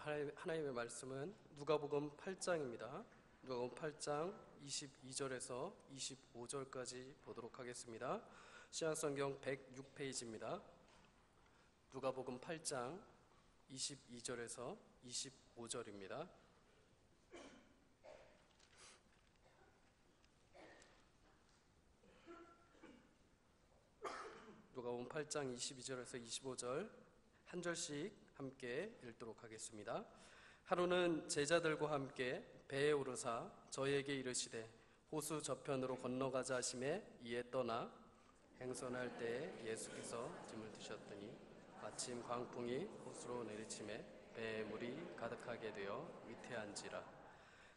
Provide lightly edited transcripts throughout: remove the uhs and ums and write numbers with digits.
오늘 하나님의 말씀은 누가복음 8장입니다. 누가복음 8장 22절에서 25절까지 보도록 하겠습니다. 신약성경 106페이지입니다. 누가복음 8장 22절에서 25절입니다. 누가복음 8장 22절에서 25절 한 절씩 함께 읽도록 하겠습니다. 하루는 제자들과 함께 배에 오르사 저희에게 이르시되 호수 저편으로 건너가자 하시매 이에 떠나 행선할 때에 예수께서 짐을 드셨더니 마침 광풍이 호수로 내리치매 배에 물이 가득하게 되어 위태한지라.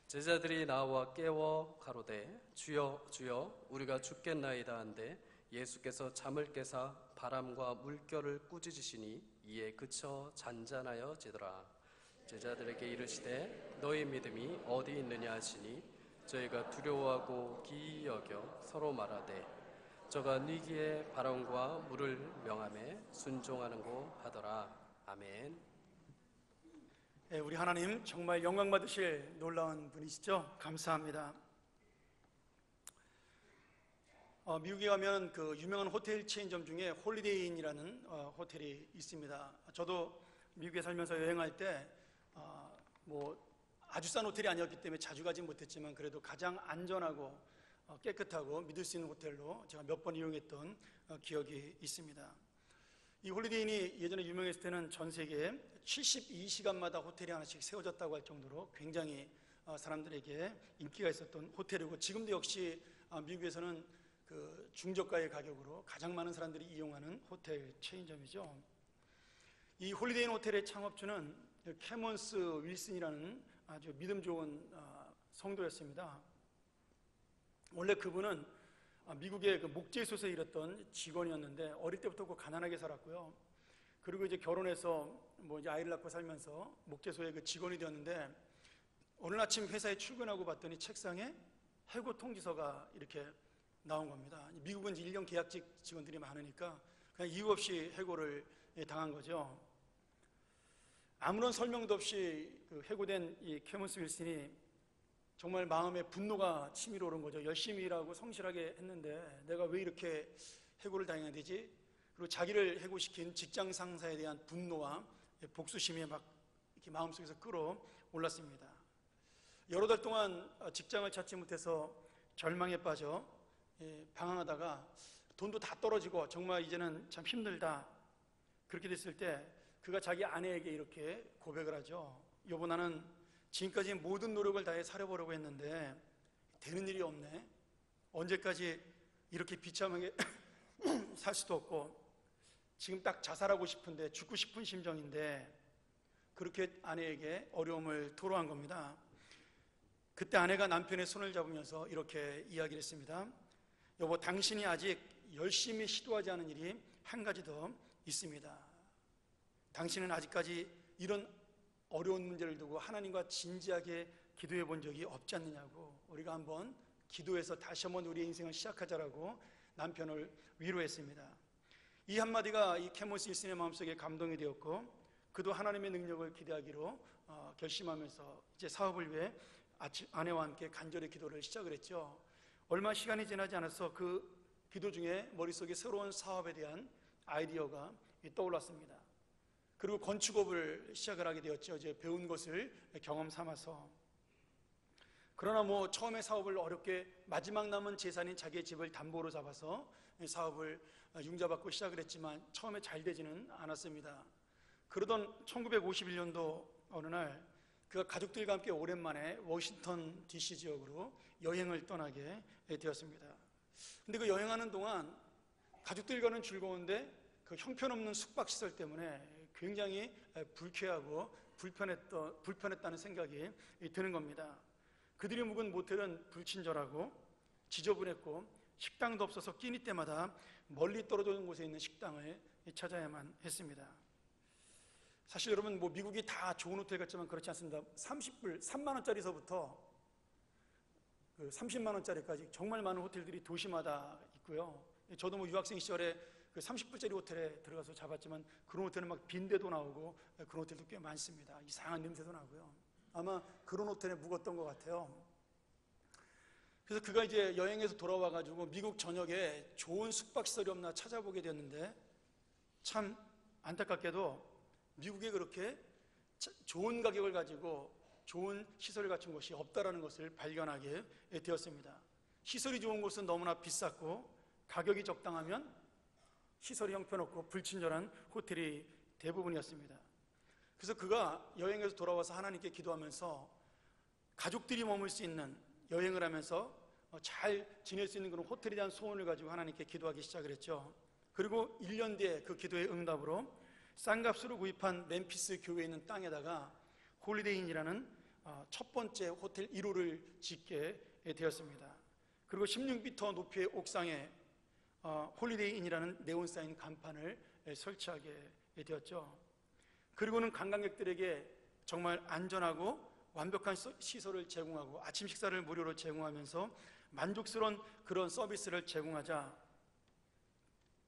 제자들이 나와 깨워 가로되 주여 주여 우리가 죽겠나이다 한데 예수께서 잠을 깨사 바람과 물결을 꾸짖으시니 이에 그쳐 잔잔하여 지더라. 제자들에게 이르시되 너희 믿음이 어디 있느냐 하시니 저희가 두려워하고 기이 여겨 서로 말하되 저가 니기에 바람과 물을 명하매 순종하는고 하더라. 아멘. 우리 하나님 정말 영광 받으실 놀라운 분이시죠. 감사합니다. 미국에 가면 그 유명한 호텔 체인점 중에 홀리데이인이라는 호텔이 있습니다. 저도 미국에 살면서 여행할 때 뭐 아주 싼 호텔이 아니었기 때문에 자주 가진 못했지만 그래도 가장 안전하고 깨끗하고 믿을 수 있는 호텔로 제가 몇 번 이용했던 기억이 있습니다. 이 홀리데이인이 예전에 유명했을 때는 전 세계에 72시간마다 호텔이 하나씩 세워졌다고 할 정도로 굉장히 사람들에게 인기가 있었던 호텔이고, 지금도 역시 미국에서는 그 중저가의 가격으로 가장 많은 사람들이 이용하는 호텔 체인점이죠. 이 홀리데이인 호텔의 창업주는 캐먼스 윌슨이라는 아주 믿음 좋은 성도였습니다. 원래 그분은 미국의 그 목재소에 일했던 직원이었는데 어릴 때부터 그 가난하게 살았고요. 그리고 이제 결혼해서 뭐 이제 아이를 낳고 살면서 목재소의 그 직원이 되었는데, 어느 아침 회사에 출근하고 봤더니 책상에 해고 통지서가 이렇게 나온 겁니다. 미국은 1년 계약직 직원들이 많으니까 그냥 이유 없이 해고를 당한 거죠. 아무런 설명도 없이 그 해고된 이 캐먼스 윌슨이 정말 마음에 분노가 치밀어 오른 거죠. 열심히 일하고 성실하게 했는데 내가 왜 이렇게 해고를 당해야 되지? 그리고 자기를 해고시킨 직장 상사에 대한 분노와 복수심이 막 이렇게 마음속에서 끌어올랐습니다. 여러 달 동안 직장을 찾지 못해서 절망에 빠져 방황하다가 돈도 다 떨어지고 정말 이제는 참 힘들다, 그렇게 됐을 때 그가 자기 아내에게 이렇게 고백을 하죠. 여보, 나는 지금까지 모든 노력을 다해 살아보려고 했는데 되는 일이 없네. 언제까지 이렇게 비참하게 살 수도 없고 지금 딱 자살하고 싶은데, 죽고 싶은 심정인데, 그렇게 아내에게 어려움을 토로한 겁니다. 그때 아내가 남편의 손을 잡으면서 이렇게 이야기를 했습니다. 여보, 당신이 아직 열심히 시도하지 않은 일이 한 가지 더 있습니다. 당신은 아직까지 이런 어려운 문제를 두고 하나님과 진지하게 기도해 본 적이 없지 않느냐고. 우리가 한번 기도해서 다시 한번 우리의 인생을 시작하자라고 남편을 위로했습니다. 이 한마디가 이 캐먼스 윌슨의 마음속에 감동이 되었고, 그도 하나님의 능력을 기대하기로 결심하면서 이제 사업을 위해 아내와 함께 간절히 기도를 시작을 했죠. 얼마 시간이 지나지 않아서 그 기도 중에 머릿속에 새로운 사업에 대한 아이디어가 떠올랐습니다. 그리고 건축업을 시작을 하게 되었죠. 이제 배운 것을 경험 삼아서. 그러나 뭐 처음에 사업을 어렵게 마지막 남은 재산인 자기의 집을 담보로 잡아서 사업을 융자받고 시작을 했지만 처음에 잘 되지는 않았습니다. 그러던 1951년도 어느 날 그가 가족들과 함께 오랜만에 워싱턴 DC 지역으로 여행을 떠나게 되었습니다. 근데 그 여행하는 동안 가족들과는 즐거운데 그 형편없는 숙박시설 때문에 굉장히 불쾌하고 불편했다는 생각이 드는 겁니다. 그들이 묵은 모텔은 불친절하고 지저분했고 식당도 없어서 끼니 때마다 멀리 떨어져 있는 곳에 있는 식당을 찾아야만 했습니다. 사실 여러분, 뭐 미국이 다 좋은 호텔 같지만 그렇지 않습니다. 3만 원짜리서부터 30만 원짜리까지 정말 많은 호텔들이 도시마다 있고요. 저도 뭐 유학생 시절에 그 30불짜리 호텔에 들어가서 잡았지만 그런 호텔은 막 빈대도 나오고 그런 호텔도 꽤 많습니다. 이상한 냄새도 나고요. 아마 그런 호텔에 묵었던 것 같아요. 그래서 그가 이제 여행에서 돌아와가지고 미국 전역에 좋은 숙박시설이 없나 찾아보게 됐는데, 참 안타깝게도 미국에 그렇게 좋은 가격을 가지고 좋은 시설을 갖춘 곳이 없다라는 것을 발견하게 되었습니다. 시설이 좋은 곳은 너무나 비쌌고 가격이 적당하면 시설이 형편없고 불친절한 호텔이 대부분이었습니다. 그래서 그가 여행에서 돌아와서 하나님께 기도하면서 가족들이 머물 수 있는, 여행을 하면서 잘 지낼 수 있는 그런 호텔에 대한 소원을 가지고 하나님께 기도하기 시작을 했죠. 그리고 1년 뒤에 그 기도의 응답으로 싼 값으로 구입한 멤피스 교회에 있는 땅에다가 홀리데이인이라는 첫 번째 호텔 1호를 짓게 되었습니다. 그리고 16m 높이의 옥상에 홀리데이인이라는 네온사인 간판을 설치하게 되었죠. 그리고는 관광객들에게 정말 안전하고 완벽한 시설을 제공하고 아침 식사를 무료로 제공하면서 만족스러운 그런 서비스를 제공하자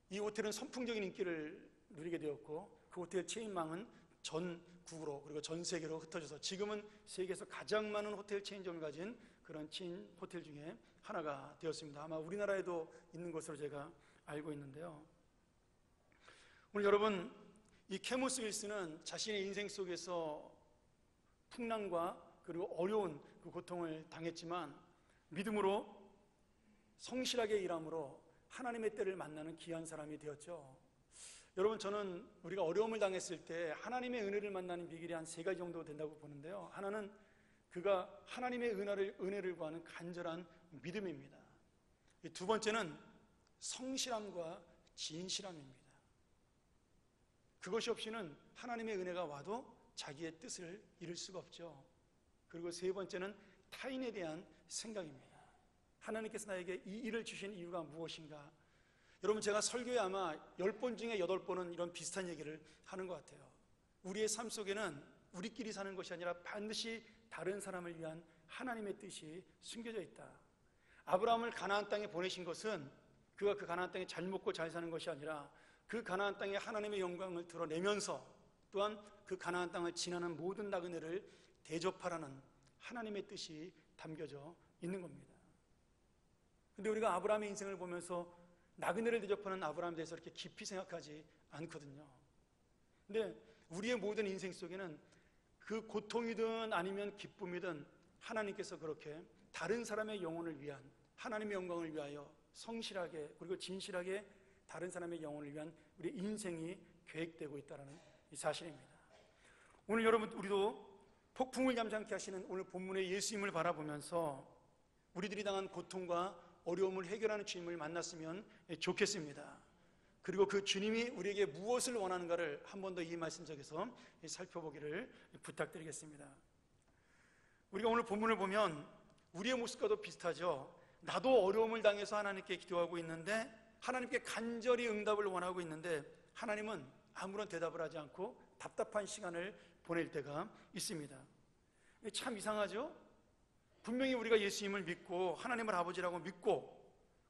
이 호텔은 선풍적인 인기를 누리게 되었고, 그 호텔 체인망은 전국으로 그리고 전 세계로 흩어져서 지금은 세계에서 가장 많은 호텔 체인점을 가진 그런 체인 호텔 중에 하나가 되었습니다. 아마 우리나라에도 있는 것으로 제가 알고 있는데요. 오늘 여러분, 이 케모스 윌스는 자신의 인생 속에서 풍랑과 그리고 어려운 그 고통을 당했지만 믿음으로 성실하게 일함으로 하나님의 때를 만나는 귀한 사람이 되었죠. 여러분, 저는 우리가 어려움을 당했을 때 하나님의 은혜를 만나는 비결이 한 3가지 정도 된다고 보는데요. 하나는 그가 하나님의 은혜를 구하는 간절한 믿음입니다. 두 번째는 성실함과 진실함입니다. 그것이 없이는 하나님의 은혜가 와도 자기의 뜻을 이룰 수가 없죠. 그리고 세 번째는 타인에 대한 생각입니다. 하나님께서 나에게 이 일을 주신 이유가 무엇인가? 여러분, 제가 설교에 아마 10번 중에 8번은 이런 비슷한 얘기를 하는 것 같아요. 우리의 삶 속에는 우리끼리 사는 것이 아니라 반드시 다른 사람을 위한 하나님의 뜻이 숨겨져 있다. 아브라함을 가나안 땅에 보내신 것은 그가 그 가나안 땅에 잘 먹고 잘 사는 것이 아니라 그 가나안 땅에 하나님의 영광을 드러내면서 또한 그 가나안 땅을 지나는 모든 나그네를 대접하라는 하나님의 뜻이 담겨져 있는 겁니다. 근데 우리가 아브라함의 인생을 보면서 나그네를 대접하는 아브라함에 대해서 이렇게 깊이 생각하지 않거든요. 근데 우리의 모든 인생 속에는 그 고통이든 아니면 기쁨이든 하나님께서 그렇게 다른 사람의 영혼을 위한, 하나님의 영광을 위하여 성실하게 그리고 진실하게 다른 사람의 영혼을 위한 우리 인생이 계획되고 있다는 이 사실입니다. 오늘 여러분, 우리도 폭풍을 잠잠케 하시는 오늘 본문의 예수님을 바라보면서 우리들이 당한 고통과 어려움을 해결하는 주님을 만났으면 좋겠습니다. 그리고 그 주님이 우리에게 무엇을 원하는가를 한 번 더 이 말씀 속에서 살펴보기를 부탁드리겠습니다. 우리가 오늘 본문을 보면 우리의 모습과도 비슷하죠. 나도 어려움을 당해서 하나님께 기도하고 있는데, 하나님께 간절히 응답을 원하고 있는데 하나님은 아무런 대답을 하지 않고 답답한 시간을 보낼 때가 있습니다. 참 이상하죠? 분명히 우리가 예수님을 믿고 하나님을 아버지라고 믿고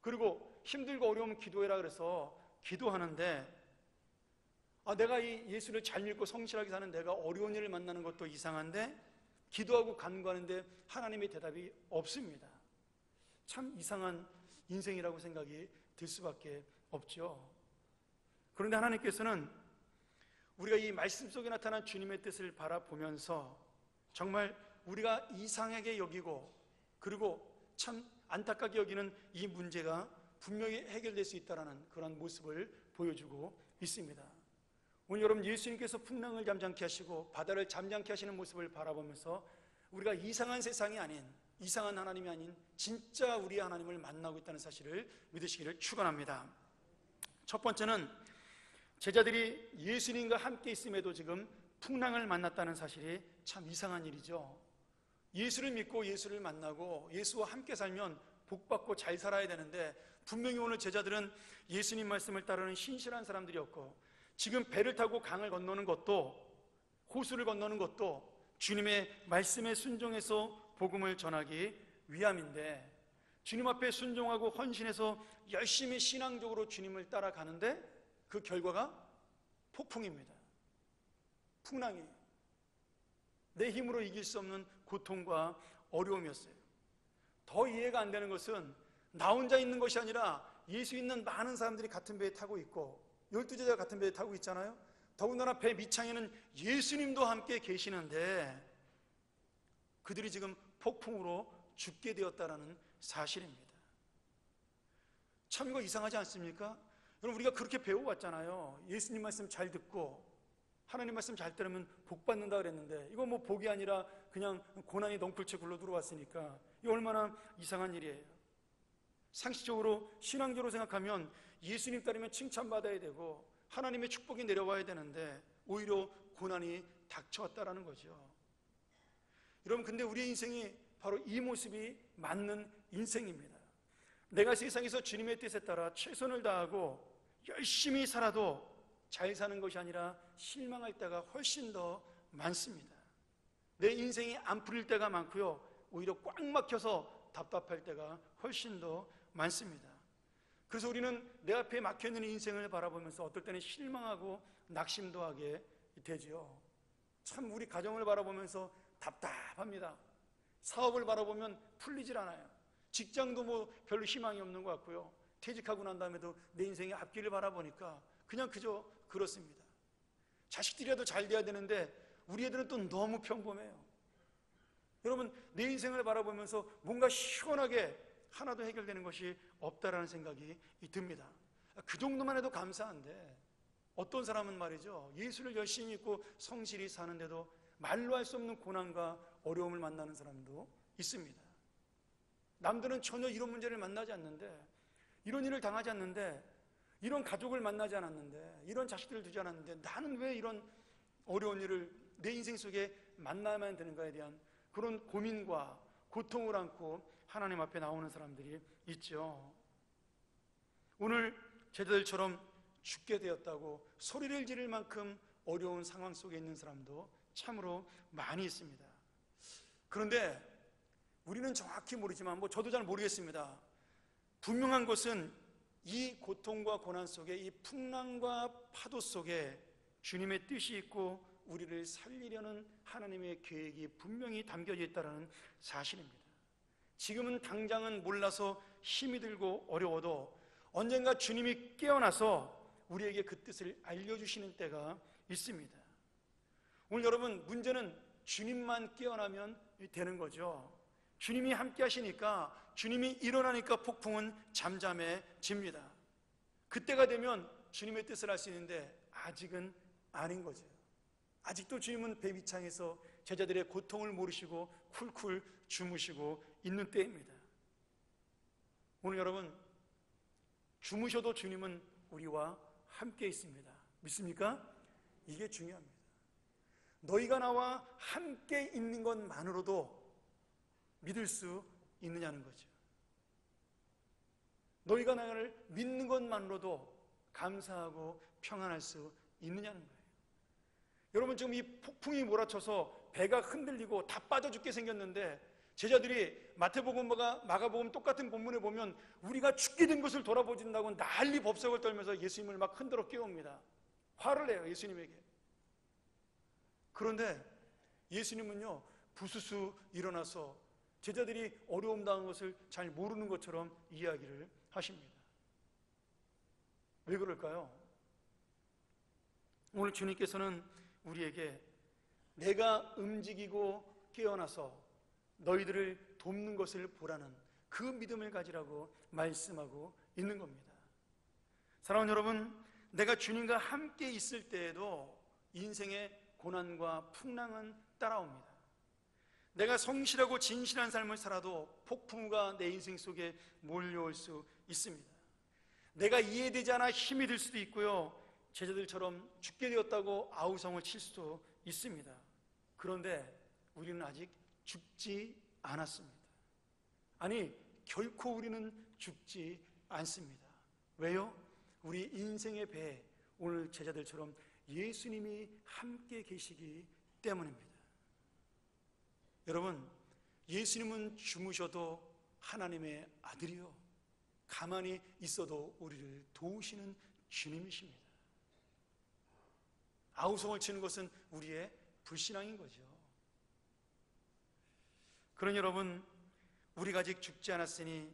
그리고 힘들고 어려우면 기도해라 그래서 기도하는데, 내가 이 예수를 잘 믿고 성실하게 사는 내가 어려운 일을 만나는 것도 이상한데 기도하고 간구하는데 하나님의 대답이 없습니다. 참 이상한 인생이라고 생각이 들 수밖에 없죠. 그런데 하나님께서는 우리가 이 말씀 속에 나타난 주님의 뜻을 바라보면서 정말 우리가 이상하게 여기고 그리고 참 안타깝게 여기는 이 문제가 분명히 해결될 수 있다는 그런 모습을 보여주고 있습니다. 오늘 여러분, 예수님께서 풍랑을 잠잠케 하시고 바다를 잠잠케 하시는 모습을 바라보면서 우리가 이상한 세상이 아닌, 이상한 하나님이 아닌 진짜 우리의 하나님을 만나고 있다는 사실을 믿으시기를 축원합니다. 첫 번째는 제자들이 예수님과 함께 있음에도 지금 풍랑을 만났다는 사실이 참 이상한 일이죠. 예수를 믿고 예수를 만나고 예수와 함께 살면 복받고 잘 살아야 되는데 분명히 오늘 제자들은 예수님 말씀을 따르는 신실한 사람들이었고, 지금 배를 타고 강을 건너는 것도, 호수를 건너는 것도 주님의 말씀에 순종해서 복음을 전하기 위함인데, 주님 앞에 순종하고 헌신해서 열심히 신앙적으로 주님을 따라가는데 그 결과가 폭풍입니다. 풍랑이 내 힘으로 이길 수 없는 고통과 어려움이었어요. 더 이해가 안 되는 것은 나 혼자 있는 것이 아니라 예수 있는 많은 사람들이 같은 배에 타고 있고 12제자가 같은 배에 타고 있잖아요. 더군다나 배 밑창에는 예수님도 함께 계시는데 그들이 지금 폭풍으로 죽게 되었다는 사실입니다. 참 이거 이상하지 않습니까? 여러분, 우리가 그렇게 배워왔잖아요. 예수님 말씀 잘 듣고 하나님 말씀 잘 들으면 복 받는다 그랬는데 이거 뭐 복이 아니라 그냥 고난이 넝쿨째 굴러 들어왔으니까 이거 얼마나 이상한 일이에요. 상식적으로 신앙적으로 생각하면 예수님 따르면 칭찬받아야 되고 하나님의 축복이 내려와야 되는데 오히려 고난이 닥쳐왔다라는 거죠. 여러분, 근데 우리의 인생이 바로 이 모습이 맞는 인생입니다. 내가 세상에서 주님의 뜻에 따라 최선을 다하고 열심히 살아도 잘 사는 것이 아니라 실망할 때가 훨씬 더 많습니다. 내 인생이 안 풀릴 때가 많고요, 오히려 꽉 막혀서 답답할 때가 훨씬 더 많습니다. 그래서 우리는 내 앞에 막혀있는 인생을 바라보면서 어떨 때는 실망하고 낙심도 하게 되죠. 참 우리 가정을 바라보면서 답답합니다. 사업을 바라보면 풀리질 않아요. 직장도 뭐 별로 희망이 없는 것 같고요, 퇴직하고 난 다음에도 내 인생의 앞길을 바라보니까 그냥 그저 그렇습니다. 자식들이라도 잘 돼야 되는데 우리 애들은 또 너무 평범해요. 여러분, 내 인생을 바라보면서 뭔가 시원하게 하나도 해결되는 것이 없다라는 생각이 듭니다. 그 정도만 해도 감사한데 어떤 사람은 말이죠, 예수를 열심히 믿고 성실히 사는데도 말로 할 수 없는 고난과 어려움을 만나는 사람도 있습니다. 남들은 전혀 이런 문제를 만나지 않는데, 이런 일을 당하지 않는데, 이런 가족을 만나지 않았는데, 이런 자식들을 두지 않았는데 나는 왜 이런 어려운 일을 내 인생 속에 만나야만 되는가에 대한 그런 고민과 고통을 안고 하나님 앞에 나오는 사람들이 있죠. 오늘 제자들처럼 죽게 되었다고 소리를 지를 만큼 어려운 상황 속에 있는 사람도 참으로 많이 있습니다. 그런데 우리는 정확히 모르지만 저도 잘 모르겠습니다. 분명한 것은 이 고통과 고난 속에, 이 풍랑과 파도 속에 주님의 뜻이 있고 우리를 살리려는 하나님의 계획이 분명히 담겨져 있다는 사실입니다. 지금은 당장은 몰라서 힘이 들고 어려워도 언젠가 주님이 깨어나서 우리에게 그 뜻을 알려주시는 때가 있습니다. 오늘 여러분, 문제는 주님만 깨어나면 되는 거죠. 주님이 함께 하시니까, 주님이 일어나니까 폭풍은 잠잠해집니다. 그때가 되면 주님의 뜻을 할 수 있는데 아직은 아닌 거죠. 아직도 주님은 배 밑창에서 제자들의 고통을 모르시고 쿨쿨 주무시고 있는 때입니다. 오늘 여러분, 주무셔도 주님은 우리와 함께 있습니다. 믿습니까? 이게 중요합니다. 너희가 나와 함께 있는 것만으로도 믿을 수 있느냐는 거죠. 너희가 나를 믿는 것만으로도 감사하고 평안할 수 있느냐는 거예요. 여러분, 지금 이 폭풍이 몰아쳐서 배가 흔들리고 다 빠져 죽게 생겼는데 제자들이 마태복음과 마가복음 똑같은 본문에 보면 우리가 죽게 된 것을 돌아보진다고 난리 법석을 떨면서 예수님을 막 흔들어 깨웁니다. 화를 내요, 예수님에게. 그런데 예수님은요, 부스스 일어나서 제자들이 어려움 당한 것을 잘 모르는 것처럼 이야기를 하십니다. 왜 그럴까요? 오늘 주님께서는 우리에게 내가 움직이고 깨어나서 너희들을 돕는 것을 보라는 그 믿음을 가지라고 말씀하고 있는 겁니다. 사랑하는 여러분, 내가 주님과 함께 있을 때에도 인생의 고난과 풍랑은 따라옵니다. 내가 성실하고 진실한 삶을 살아도 폭풍우가 내 인생 속에 몰려올 수 있습니다. 내가 이해되지 않아 힘이 들 수도 있고요, 제자들처럼 죽게 되었다고 아우성을 칠 수도 있습니다. 그런데 우리는 아직 죽지 않았습니다. 아니, 결코 우리는 죽지 않습니다. 왜요? 우리 인생의 배에 오늘 제자들처럼 예수님이 함께 계시기 때문입니다. 여러분, 예수님은 주무셔도 하나님의 아들이요, 가만히 있어도 우리를 도우시는 주님이십니다. 아우성을 치는 것은 우리의 불신앙인 거죠. 그러니 여러분, 우리가 아직 죽지 않았으니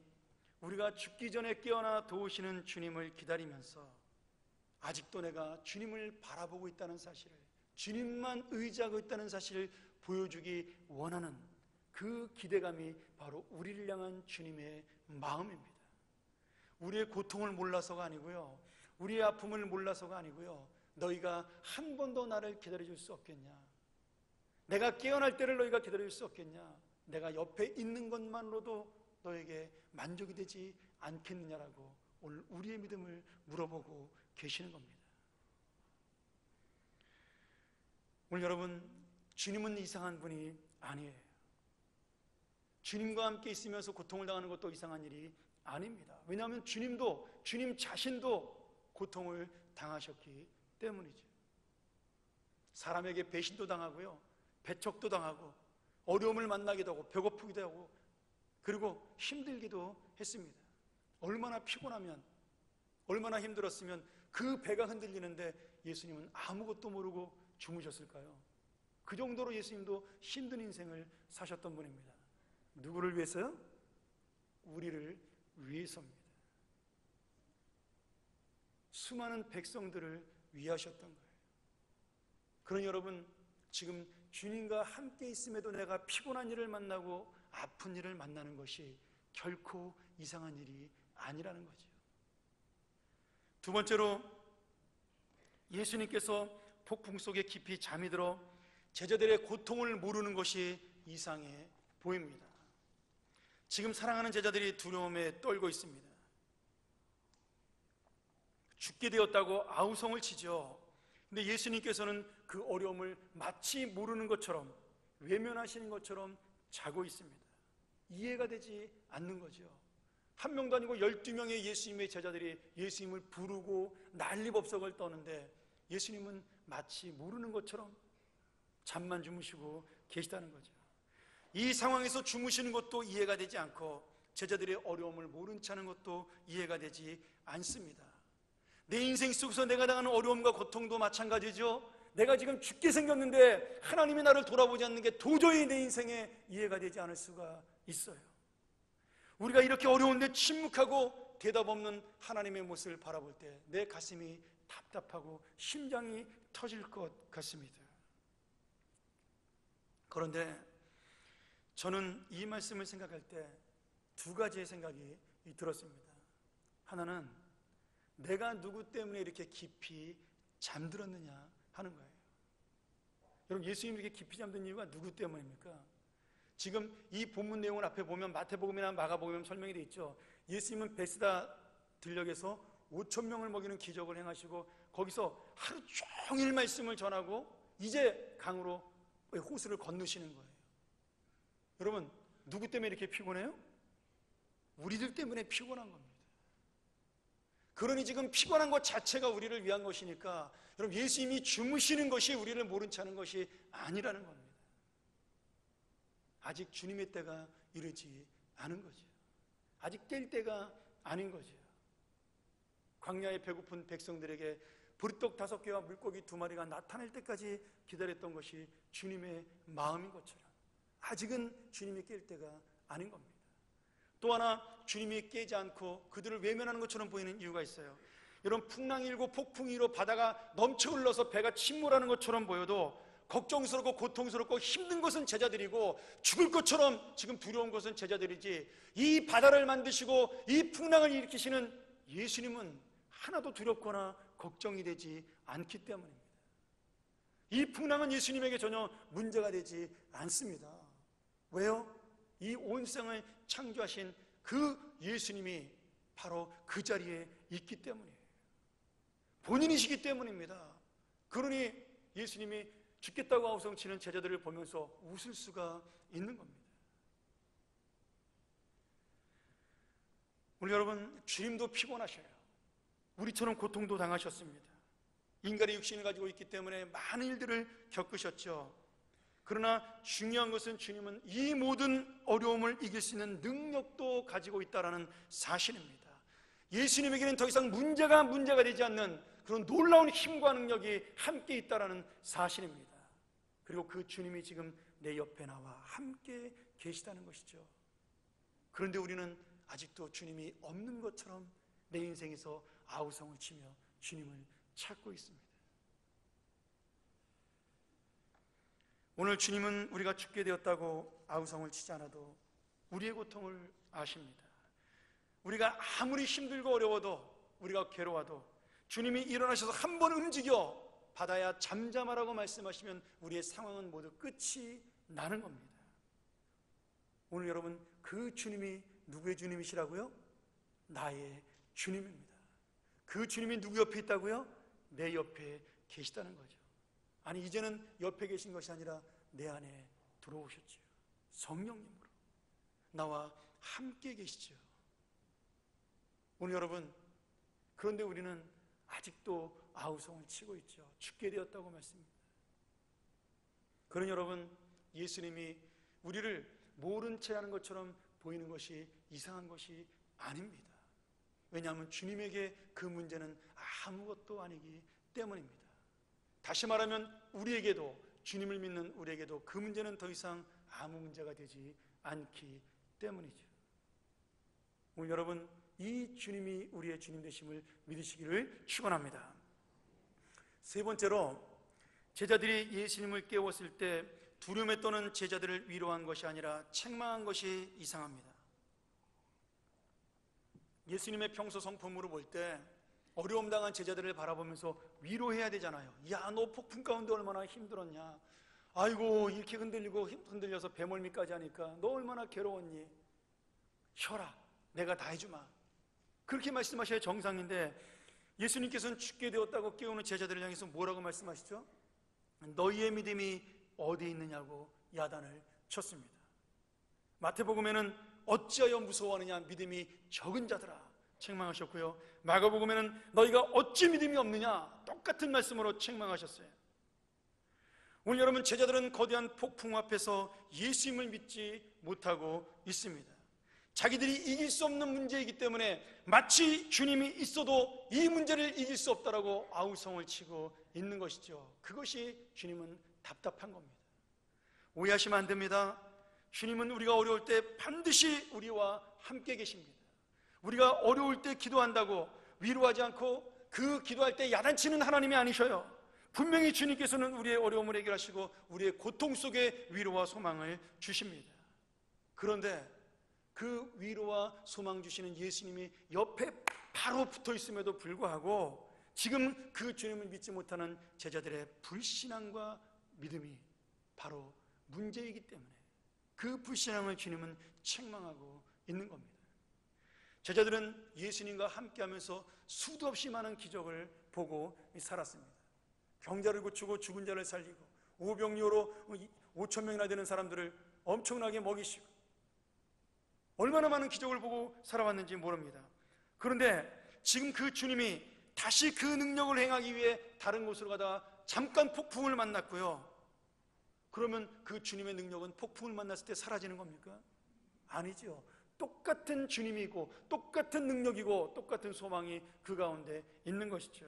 우리가 죽기 전에 깨어나 도우시는 주님을 기다리면서 아직도 내가 주님을 바라보고 있다는 사실을, 주님만 의지하고 있다는 사실을 보여주기 원하는 그 기대감이 바로 우리를 향한 주님의 마음입니다. 우리의 고통을 몰라서가 아니고요, 우리의 아픔을 몰라서가 아니고요, 너희가 한 번도 나를 기다려줄 수 없겠냐? 내가 깨어날 때를 너희가 기다려줄 수 없겠냐? 내가 옆에 있는 것만으로도 너에게 만족이 되지 않겠느냐라고 오늘 우리의 믿음을 물어보고 계시는 겁니다. 오늘 여러분, 주님은 이상한 분이 아니에요. 주님과 함께 있으면서 고통을 당하는 것도 이상한 일이 아닙니다. 왜냐하면 주님도, 주님 자신도 고통을 당하셨기 때문이죠. 사람에게 배신도 당하고요, 배척도 당하고, 어려움을 만나기도 하고, 배고프기도 하고, 그리고 힘들기도 했습니다. 얼마나 피곤하면, 얼마나 힘들었으면 그 배가 흔들리는데 예수님은 아무것도 모르고 주무셨을까요? 그 정도로 예수님도 힘든 인생을 사셨던 분입니다. 누구를 위해서요? 우리를 위해서입니다. 수많은 백성들을 위하셨던 거예요. 그러니 여러분, 지금 주님과 함께 있음에도 내가 피곤한 일을 만나고 아픈 일을 만나는 것이 결코 이상한 일이 아니라는 거죠. 두 번째로, 예수님께서 폭풍 속에 깊이 잠이 들어 제자들의 고통을 모르는 것이 이상해 보입니다. 지금 사랑하는 제자들이 두려움에 떨고 있습니다. 죽게 되었다고 아우성을 치죠. 근데 예수님께서는 그 어려움을 마치 모르는 것처럼, 외면하시는 것처럼 자고 있습니다. 이해가 되지 않는 거죠. 한 명도 아니고 12명의 예수님의 제자들이 예수님을 부르고 난리법석을 떠는데 예수님은 마치 모르는 것처럼 잠만 주무시고 계시다는 거죠. 이 상황에서 주무시는 것도 이해가 되지 않고 제자들의 어려움을 모른 척 하는 것도 이해가 되지 않습니다. 내 인생 속에서 내가 당하는 어려움과 고통도 마찬가지죠. 내가 지금 죽게 생겼는데 하나님이 나를 돌아보지 않는 게 도저히 내 인생에 이해가 되지 않을 수가 있어요. 우리가 이렇게 어려운데 침묵하고 대답 없는 하나님의 모습을 바라볼 때 내 가슴이 답답하고 심장이 터질 것 같습니다. 그런데 저는 이 말씀을 생각할 때 두 가지의 생각이 들었습니다. 하나는 내가 누구 때문에 이렇게 깊이 잠들었느냐 하는 거예요. 여러분, 예수님이 이렇게 깊이 잠든 이유가 누구 때문입니까? 지금 이 본문 내용을 앞에 보면 마태복음이나 마가복음 설명이 되어 있죠. 예수님은 베스다 들녘에서 5,000명을 먹이는 기적을 행하시고 거기서 하루 종일 말씀을 전하고 이제 강으로 호수를 건너시는 거예요. 여러분, 누구 때문에 이렇게 피곤해요? 우리들 때문에 피곤한 겁니다. 그러니 지금 피곤한 것 자체가 우리를 위한 것이니까 여러분, 예수님이 주무시는 것이 우리를 모른 척 하는 것이 아니라는 겁니다. 아직 주님의 때가 이르지 않은 거죠. 아직 깰 때가 아닌 거죠. 광야에 배고픈 백성들에게 보리떡 5개와 물고기 2마리가 나타날 때까지 기다렸던 것이 주님의 마음인 것처럼 아직은 주님이 깰 때가 아닌 겁니다. 또 하나, 주님이 깨지 않고 그들을 외면하는 것처럼 보이는 이유가 있어요. 여러분, 풍랑이 일고 폭풍이 일어 바다가 넘쳐 흘러서 배가 침몰하는 것처럼 보여도 걱정스럽고 고통스럽고 힘든 것은 제자들이고 죽을 것처럼 지금 두려운 것은 제자들이지, 이 바다를 만드시고 이 풍랑을 일으키시는 예수님은 하나도 두렵거나 걱정이 되지 않기 때문입니다. 이 풍랑은 예수님에게 전혀 문제가 되지 않습니다. 왜요? 이 온 세상을 창조하신 그 예수님이 바로 그 자리에 있기 때문이에요. 본인이시기 때문입니다. 그러니 예수님이 죽겠다고 아우성치는 제자들을 보면서 웃을 수가 있는 겁니다. 우리 여러분, 주님도 피곤하셔요. 우리처럼 고통도 당하셨습니다. 인간의 육신을 가지고 있기 때문에 많은 일들을 겪으셨죠. 그러나 중요한 것은 주님은 이 모든 어려움을 이길 수 있는 능력도 가지고 있다는 사실입니다. 예수님에게는 더 이상 문제가 되지 않는 그런 놀라운 힘과 능력이 함께 있다는 사실입니다. 그리고 그 주님이 지금 내 옆에 나와 함께 계시다는 것이죠. 그런데 우리는 아직도 주님이 없는 것처럼 내 인생에서 아우성을 치며 주님을 찾고 있습니다. 오늘 주님은 우리가 죽게 되었다고 아우성을 치지 않아도 우리의 고통을 아십니다. 우리가 아무리 힘들고 어려워도, 우리가 괴로워도 주님이 일어나셔서 한 번 움직여 바다야 잠잠하라고 말씀하시면 우리의 상황은 모두 끝이 나는 겁니다. 오늘 여러분, 그 주님이 누구의 주님이시라고요? 나의 주님입니다. 그 주님이 누구 옆에 있다고요? 내 옆에 계시다는 거죠. 아니, 이제는 옆에 계신 것이 아니라 내 안에 들어오셨죠. 성령님으로 나와 함께 계시죠. 오늘 여러분, 그런데 우리는 아직도 아우성을 치고 있죠. 죽게 되었다고 말씀입니다. 그런 여러분, 예수님이 우리를 모른 채 하는 것처럼 보이는 것이 이상한 것이 아닙니다. 왜냐하면 주님에게 그 문제는 아무것도 아니기 때문입니다. 다시 말하면 우리에게도, 주님을 믿는 우리에게도 그 문제는 더 이상 아무 문제가 되지 않기 때문이죠. 오늘 여러분, 이 주님이 우리의 주님 되심을 믿으시기를 축원합니다. 세 번째로, 제자들이 예수님을 깨웠을 때 두려움에 떠는 제자들을 위로한 것이 아니라 책망한 것이 이상합니다. 예수님의 평소 성품으로 볼 때 어려움 당한 제자들을 바라보면서 위로해야 되잖아요. 야, 너 폭풍 가운데 얼마나 힘들었냐. 아이고, 이렇게 흔들려서 배멀미까지 하니까 너 얼마나 괴로웠니. 쉬어라, 내가 다 해주마. 그렇게 말씀하셔야 정상인데, 예수님께서는 죽게 되었다고 깨우는 제자들을 향해서 뭐라고 말씀하시죠? 너희의 믿음이 어디 있느냐고 야단을 쳤습니다. 마태복음에는 어찌하여 무서워하느냐, 믿음이 적은 자들아, 책망하셨고요. 마가복음에는 너희가 어찌 믿음이 없느냐, 똑같은 말씀으로 책망하셨어요. 오늘 여러분, 제자들은 거대한 폭풍 앞에서 예수님을 믿지 못하고 있습니다. 자기들이 이길 수 없는 문제이기 때문에 마치 주님이 있어도 이 문제를 이길 수 없다라고 아우성을 치고 있는 것이죠. 그것이 주님은 답답한 겁니다. 오해하시면 안 됩니다. 주님은 우리가 어려울 때 반드시 우리와 함께 계십니다. 우리가 어려울 때 기도한다고 위로하지 않고 그 기도할 때 야단치는 하나님이 아니셔요. 분명히 주님께서는 우리의 어려움을 해결하시고 우리의 고통 속에 위로와 소망을 주십니다. 그런데 그 위로와 소망 주시는 예수님이 옆에 바로 붙어 있음에도 불구하고 지금 그 주님을 믿지 못하는 제자들의 불신앙과 믿음이 바로 문제이기 때문에 그 불신앙을 주님은 책망하고 있는 겁니다. 제자들은 예수님과 함께하면서 수도 없이 많은 기적을 보고 살았습니다. 병자를 고치고 죽은 자를 살리고 오병이어로 5천 명이나 되는 사람들을 엄청나게 먹이시고 얼마나 많은 기적을 보고 살아왔는지 모릅니다. 그런데 지금 그 주님이 다시 그 능력을 행하기 위해 다른 곳으로 가다가 잠깐 폭풍을 만났고요. 그러면 그 주님의 능력은 폭풍을 만났을 때 사라지는 겁니까? 아니죠. 똑같은 주님이고 똑같은 능력이고 똑같은 소망이 그 가운데 있는 것이죠.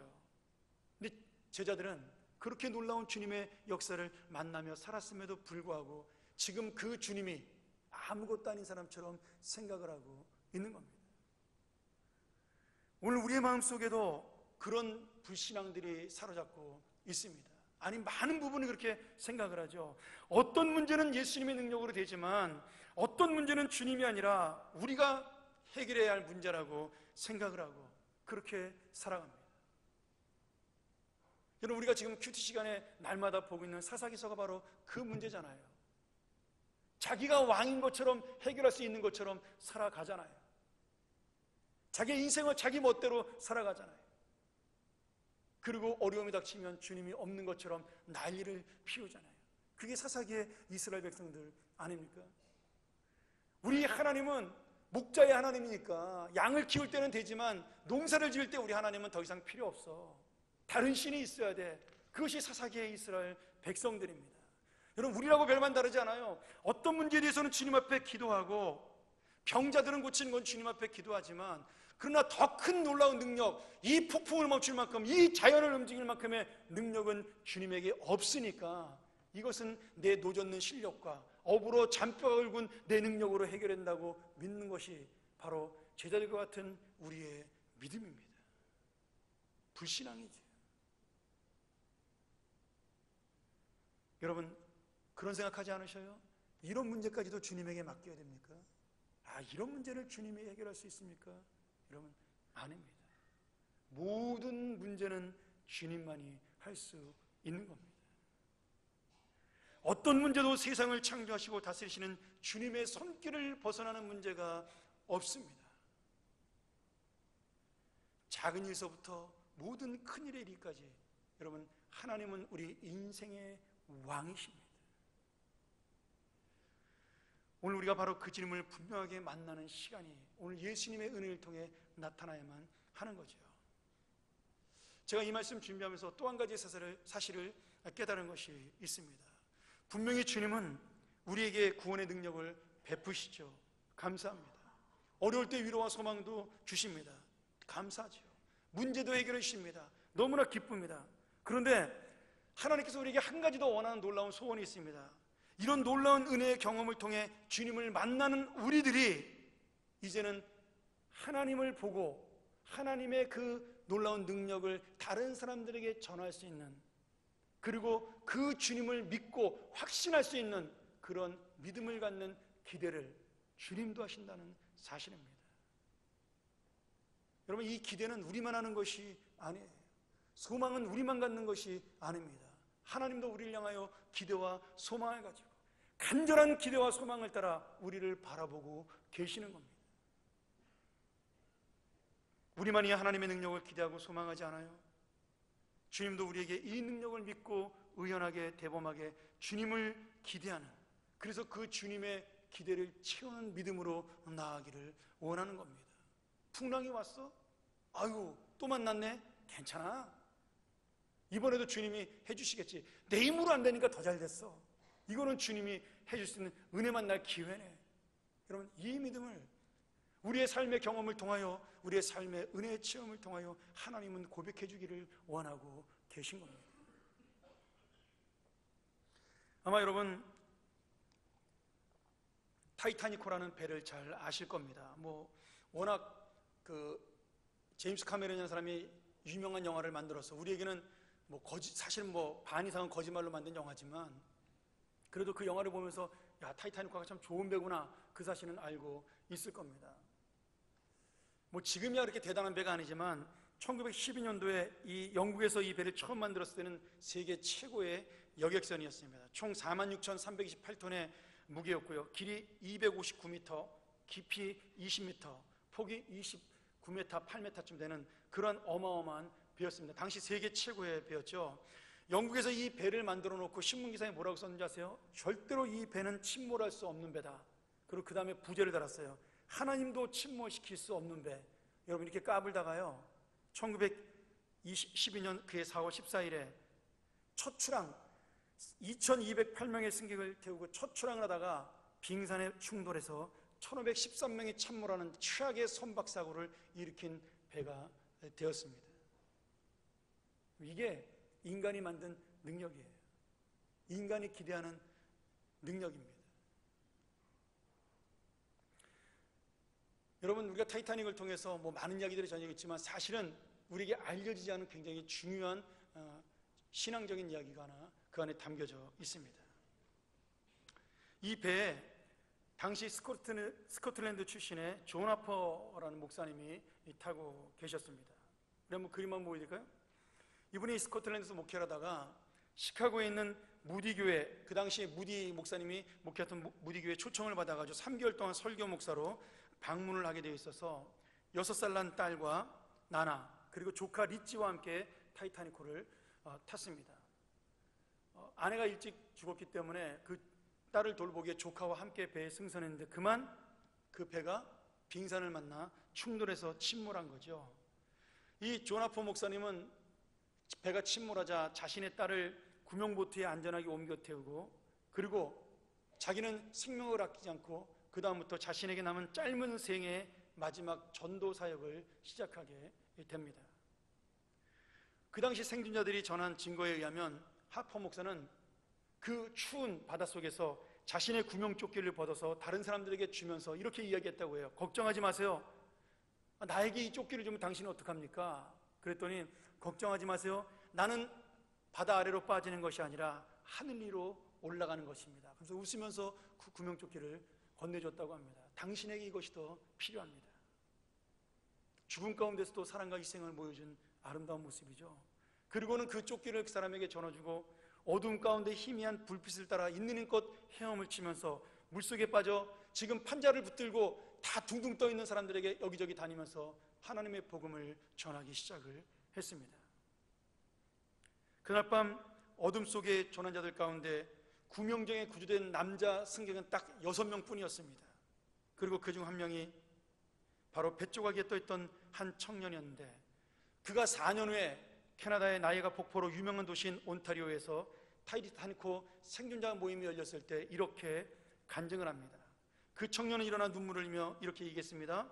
근데 제자들은 그렇게 놀라운 주님의 역사를 만나며 살았음에도 불구하고 지금 그 주님이 아무것도 아닌 사람처럼 생각을 하고 있는 겁니다. 오늘 우리의 마음속에도 그런 불신앙들이 사로잡고 있습니다. 아니, 많은 부분이 그렇게 생각을 하죠. 어떤 문제는 예수님의 능력으로 되지만 어떤 문제는 주님이 아니라 우리가 해결해야 할 문제라고 생각을 하고 그렇게 살아갑니다. 여러분, 우리가 지금 큐티 시간에 날마다 보고 있는 사사기서가 바로 그 문제잖아요. 자기가 왕인 것처럼 해결할 수 있는 것처럼 살아가잖아요. 자기 인생을 자기 멋대로 살아가잖아요. 그리고 어려움이 닥치면 주님이 없는 것처럼 난리를 피우잖아요. 그게 사사기의 이스라엘 백성들 아닙니까? 우리 하나님은 목자의 하나님이니까 양을 키울 때는 되지만 농사를 지을 때 우리 하나님은 더 이상 필요 없어. 다른 신이 있어야 돼. 그것이 사사기의 이스라엘 백성들입니다. 여러분, 우리라고 별반 다르지 않아요. 어떤 문제에 대해서는 주님 앞에 기도하고 병자들은 고치는 건 주님 앞에 기도하지만 그러나 더 큰 놀라운 능력, 이 폭풍을 멈출 만큼, 이 자연을 움직일 만큼의 능력은 주님에게 없으니까 이것은 내 노젓는 실력과 업으로 잔뼈가 굵은 내 능력으로 해결된다고 믿는 것이 바로 제자들과 같은 우리의 믿음입니다. 불신앙이죠. 여러분, 그런 생각하지 않으셔요? 이런 문제까지도 주님에게 맡겨야 됩니까? 이런 문제를 주님이 해결할 수 있습니까? 여러분, 아닙니다. 모든 문제는 주님만이 할 수 있는 겁니다. 어떤 문제도 세상을 창조하시고 다스리시는 주님의 손길을 벗어나는 문제가 없습니다. 작은 일서부터 모든 큰 일에 이르기까지 여러분, 하나님은 우리 인생의 왕이십니다. 오늘 우리가 바로 그 주님을 분명하게 만나는 시간이 오늘 예수님의 은혜를 통해 나타나야만 하는 거죠. 제가 이 말씀 준비하면서 또 한 가지 사실을 깨달은 것이 있습니다. 분명히 주님은 우리에게 구원의 능력을 베푸시죠. 감사합니다. 어려울 때 위로와 소망도 주십니다. 감사하죠. 문제도 해결해 주십니다. 너무나 기쁩니다. 그런데 하나님께서 우리에게 한 가지 더 원하는 놀라운 소원이 있습니다. 이런 놀라운 은혜의 경험을 통해 주님을 만나는 우리들이 이제는 하나님을 보고 하나님의 그 놀라운 능력을 다른 사람들에게 전할 수 있는, 그리고 그 주님을 믿고 확신할 수 있는 그런 믿음을 갖는 기대를 주님도 하신다는 사실입니다. 여러분, 이 기대는 우리만 하는 것이 아니에요. 소망은 우리만 갖는 것이 아닙니다. 하나님도 우리를 향하여 기대와 소망을 가지고 간절한 기대와 소망을 따라 우리를 바라보고 계시는 겁니다. 우리만이 하나님의 능력을 기대하고 소망하지 않아요? 주님도 우리에게 이 능력을 믿고 의연하게 대범하게 주님을 기대하는, 그래서 그 주님의 기대를 채우는 믿음으로 나아가기를 원하는 겁니다. 풍랑이 왔어? 아유, 또 만났네? 괜찮아. 이번에도 주님이 해주시겠지. 내 힘으로 안 되니까 더 잘 됐어. 이거는 주님이 해줄 수 있는 은혜 만날 기회네. 여러분, 이 믿음을 우리의 삶의 경험을 통하여, 우리의 삶의 은혜의 체험을 통하여 하나님은 고백해 주기를 원하고 계신 겁니다. 아마 여러분 타이타닉호라는 배를 잘 아실 겁니다. 워낙 제임스 카메론이라는 사람이 유명한 영화를 만들어서 우리에게는 사실 반 이상은 거짓말로 만든 영화지만, 그래도 그 영화를 보면서 타이타닉호가 참 좋은 배구나, 그 사실은 알고 있을 겁니다. 지금이야 그렇게 대단한 배가 아니지만 1912년도에 이 영국에서 이 배를 처음 만들었을 때는 세계 최고의 여객선이었습니다. 총 46,328톤의 무게였고요. 길이 259m, 깊이 20m, 폭이 29m, 8m쯤 되는 그런 어마어마한 배였습니다. 당시 세계 최고의 배였죠. 영국에서 이 배를 만들어 놓고 신문기사에 뭐라고 썼는지 아세요? 절대로 이 배는 침몰할 수 없는 배다. 그리고 그 다음에 부제를 달았어요. 하나님도 침몰시킬 수 없는 배. 여러분, 이렇게 까불다가요 1912년 그해 4월 14일에 첫 출항 2208명의 승객을 태우고 첫 출항을 하다가 빙산에 충돌해서 1513명이 참모라는 최악의 선박사고를 일으킨 배가 되었습니다. 이게 인간이 만든 능력이에요. 인간이 기대하는 능력입니다. 여러분, 우리가 타이타닉을 통해서 많은 이야기들이 전해졌지만 사실은 우리에게 알려지지 않은 굉장히 중요한 신앙적인 이야기가 하나 그 안에 담겨져 있습니다. 이 배에 당시 스코틀랜드 출신의 존 하퍼라는 목사님이 타고 계셨습니다. 우리 한번 그림 한번 보여드릴까요? 이분이 스코틀랜드에서 목회를 하다가 시카고에 있는 무디교회, 그 당시에 무디 목사님이 목회했던 무디교회 초청을 받아가지고 3개월 동안 설교 목사로 방문을 하게 되어 있어서 6살 난 딸과 나나 그리고 조카 리찌와 함께 타이타닉호를 탔습니다. 아내가 일찍 죽었기 때문에 그 딸을 돌보기에 조카와 함께 배에 승선했는데 그만 그 배가 빙산을 만나 충돌해서 침몰한 거죠. 이 존 하퍼 목사님은 배가 침몰하자 자신의 딸을 구명보트에 안전하게 옮겨 태우고, 그리고 자기는 생명을 아끼지 않고 그 다음부터 자신에게 남은 짧은 생에 마지막 전도 사역을 시작하게 됩니다. 그 당시 생존자들이 전한 증거에 의하면 하퍼 목사는 그 추운 바닷속에서 자신의 구명조끼를 벗어서 다른 사람들에게 주면서 이렇게 이야기했다고 해요. 걱정하지 마세요. 나에게 이 조끼를 주면 당신은 어떡합니까? 그랬더니 걱정하지 마세요. 나는 바다 아래로 빠지는 것이 아니라 하늘 위로 올라가는 것입니다. 그래서 웃으면서 그 구명조끼를 건네줬다고 합니다. 당신에게 이것이 더 필요합니다. 죽음 가운데서도 사랑과 희생을 보여준 아름다운 모습이죠. 그리고는 그 조끼를 그 사람에게 전해주고 어둠 가운데 희미한 불빛을 따라 있는 힘껏 헤엄을 치면서 물속에 빠져 지금 판자를 붙들고 다 둥둥 떠있는 사람들에게 여기저기 다니면서 하나님의 복음을 전하기 시작을 했습니다. 그날 밤 어둠 속의 조난자들 가운데 구명정에 구조된 남자 승객은 딱 6명뿐이었습니다. 그리고 그중 한 명이 바로 뱃조각에 떠있던 한 청년이었는데, 그가 4년 후에 캐나다의 나이아가 폭포로 유명한 도시인 온타리오에서 타이타니코 생존자 모임이 열렸을 때 이렇게 간증을 합니다. 그 청년은 일어나 눈물을 흘리며 이렇게 얘기했습니다.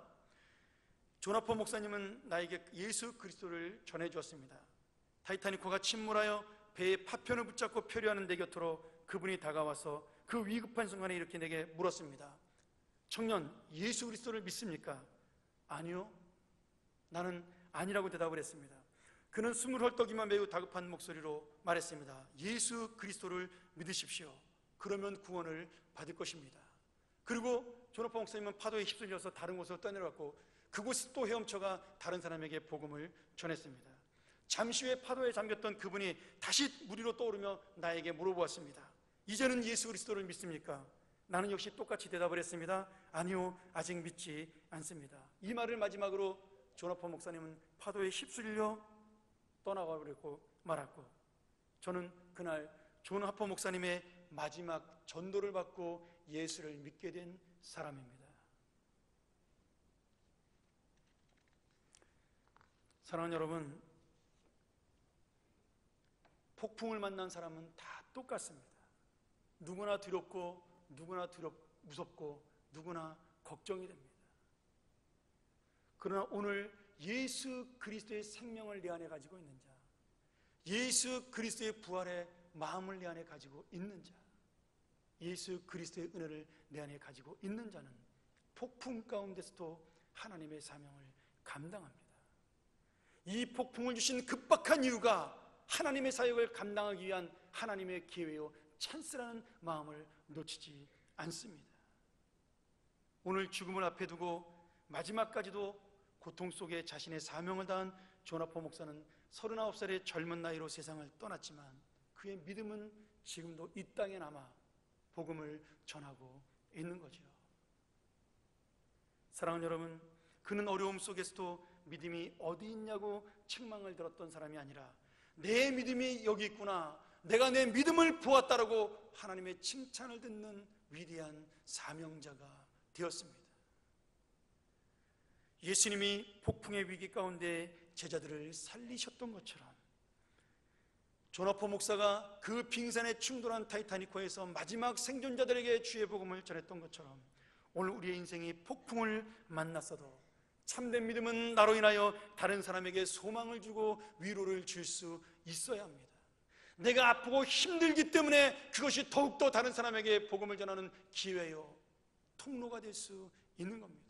존 하퍼 목사님은 나에게 예수 그리스도를 전해주었습니다. 타이타니코가 침몰하여 배의 파편을 붙잡고 표류하는 내 곁으로 그분이 다가와서 그 위급한 순간에 이렇게 내게 물었습니다. 청년, 예수 그리스도를 믿습니까? 아니요, 나는 아니라고 대답을 했습니다. 그는 숨을 헐떡이며 매우 다급한 목소리로 말했습니다. 예수 그리스도를 믿으십시오. 그러면 구원을 받을 것입니다. 그리고 존 하퍼 목사님은 파도에 휩쓸려서 다른 곳으로 떠내려갔고 그곳에 또 헤엄쳐가 다른 사람에게 복음을 전했습니다. 잠시 후에 파도에 잠겼던 그분이 다시 물 위로 떠오르며 나에게 물어보았습니다. 이제는 예수 그리스도를 믿습니까? 나는 역시 똑같이 대답을 했습니다. 아니요, 아직 믿지 않습니다. 이 말을 마지막으로 존 하퍼 목사님은 파도에 휩쓸려 떠나가버리고 말았고, 저는 그날 존 하퍼 목사님의 마지막 전도를 받고 예수를 믿게 된 사람입니다. 사랑하는 여러분, 폭풍을 만난 사람은 다 똑같습니다. 누구나 두렵고 누구나 무섭고 누구나 걱정이 됩니다. 그러나 오늘 예수 그리스도의 생명을 내 안에 가지고 있는 자, 예수 그리스도의 부활의 마음을 내 안에 가지고 있는 자, 예수 그리스도의 은혜를 내 안에 가지고 있는 자는 폭풍 가운데서도 하나님의 사명을 감당합니다. 이 폭풍을 주신 급박한 이유가 하나님의 사역을 감당하기 위한 하나님의 기회요 찬스라는 마음을 놓치지 않습니다. 오늘 죽음을 앞에 두고 마지막까지도 고통 속에 자신의 사명을 다한 존 하퍼 목사는 39살의 젊은 나이로 세상을 떠났지만 그의 믿음은 지금도 이 땅에 남아 복음을 전하고 있는 거죠. 사랑하는 여러분, 그는 어려움 속에서도 믿음이 어디 있냐고 책망을 들었던 사람이 아니라 내 믿음이 여기 있구나, 내가 내 믿음을 보았다라고 하나님의 칭찬을 듣는 위대한 사명자가 되었습니다. 예수님이 폭풍의 위기 가운데 제자들을 살리셨던 것처럼 존 하퍼 목사가 그 빙산에 충돌한 타이타니코에서 마지막 생존자들에게 주의 복음을 전했던 것처럼 오늘 우리의 인생이 폭풍을 만났어도 참된 믿음은 나로 인하여 다른 사람에게 소망을 주고 위로를 줄 수 있어야 합니다. 내가 아프고 힘들기 때문에 그것이 더욱더 다른 사람에게 복음을 전하는 기회요 통로가 될 수 있는 겁니다.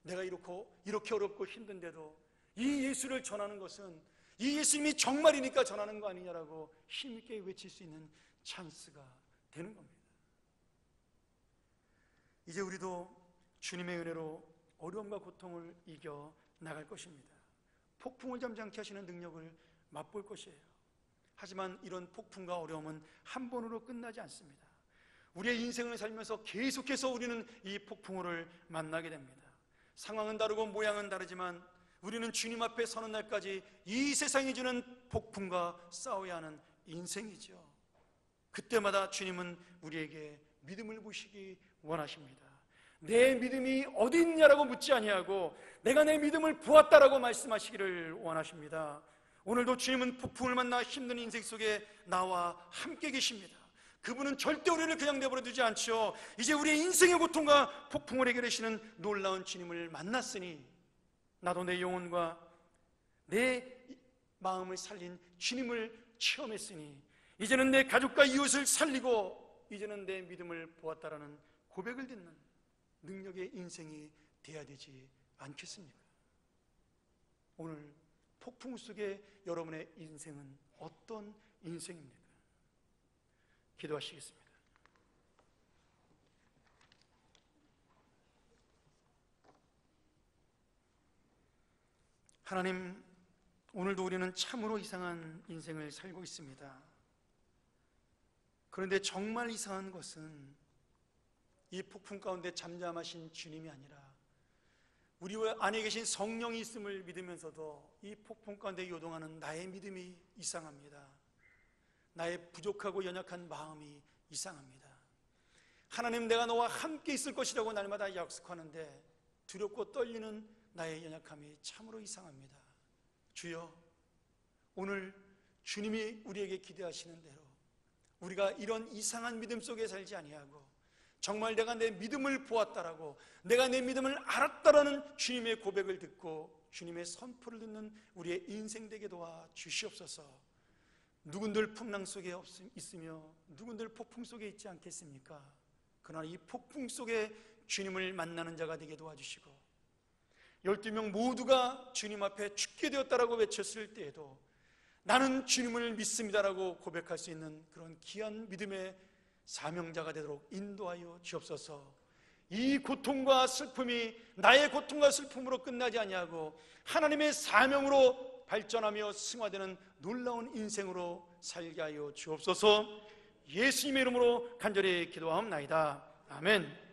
내가 이렇게 어렵고 힘든데도 이 예수를 전하는 것은 이 예수님이 정말이니까 전하는 거 아니냐라고 힘있게 외칠 수 있는 찬스가 되는 겁니다. 이제 우리도 주님의 은혜로 어려움과 고통을 이겨 나갈 것입니다. 폭풍을 잠잠케 하시는 능력을 맛볼 것이에요. 하지만 이런 폭풍과 어려움은 한 번으로 끝나지 않습니다. 우리의 인생을 살면서 계속해서 우리는 이 폭풍우를 만나게 됩니다. 상황은 다르고 모양은 다르지만 우리는 주님 앞에 서는 날까지 이 세상이 주는 폭풍과 싸워야 하는 인생이죠. 그때마다 주님은 우리에게 믿음을 부시기 원하십니다. 내 믿음이 어디 있냐라고 묻지 아니하고 내가 내 믿음을 보았다라고 말씀하시기를 원하십니다. 오늘도 주님은 폭풍을 만나 힘든 인생 속에 나와 함께 계십니다. 그분은 절대 우리를 그냥 내버려 두지 않죠. 이제 우리의 인생의 고통과 폭풍을 해결하시는 놀라운 주님을 만났으니 나도 내 영혼과 내 마음을 살린 주님을 체험했으니 이제는 내 가족과 이웃을 살리고 이제는 내 믿음을 보았다라는 고백을 듣는 능력의 인생이 돼야 되지 않겠습니까? 오늘 폭풍 속에 여러분의 인생은 어떤 인생입니까? 기도하시겠습니다. 하나님, 오늘도 우리는 참으로 이상한 인생을 살고 있습니다. 그런데 정말 이상한 것은 이 폭풍 가운데 잠잠하신 주님이 아니라 우리 안에 계신 성령이 있음을 믿으면서도 이 폭풍 가운데 요동하는 나의 믿음이 이상합니다. 나의 부족하고 연약한 마음이 이상합니다. 하나님, 내가 너와 함께 있을 것이라고 날마다 약속하는데 두렵고 떨리는 나의 연약함이 참으로 이상합니다. 주여, 오늘 주님이 우리에게 기대하시는 대로 우리가 이런 이상한 믿음 속에 살지 아니하고 정말 내가 내 믿음을 보았다라고, 내가 내 믿음을 알았다라는 주님의 고백을 듣고 주님의 선포를 듣는 우리의 인생 되게 도와 주시옵소서. 누군들 풍랑 속에 있으며 누군들 폭풍 속에 있지 않겠습니까? 그러나 이 폭풍 속에 주님을 만나는 자가 되게 도와주시고 12명 모두가 주님 앞에 죽게 되었다라고 외쳤을 때에도 나는 주님을 믿습니다라고 고백할 수 있는 그런 귀한 믿음의 사명자가 되도록 인도하여 주옵소서. 이 고통과 슬픔이 나의 고통과 슬픔으로 끝나지 아니하고 하나님의 사명으로 발전하며 승화되는 놀라운 인생으로 살게 하여 주옵소서. 예수님의 이름으로 간절히 기도하옵나이다. 아멘.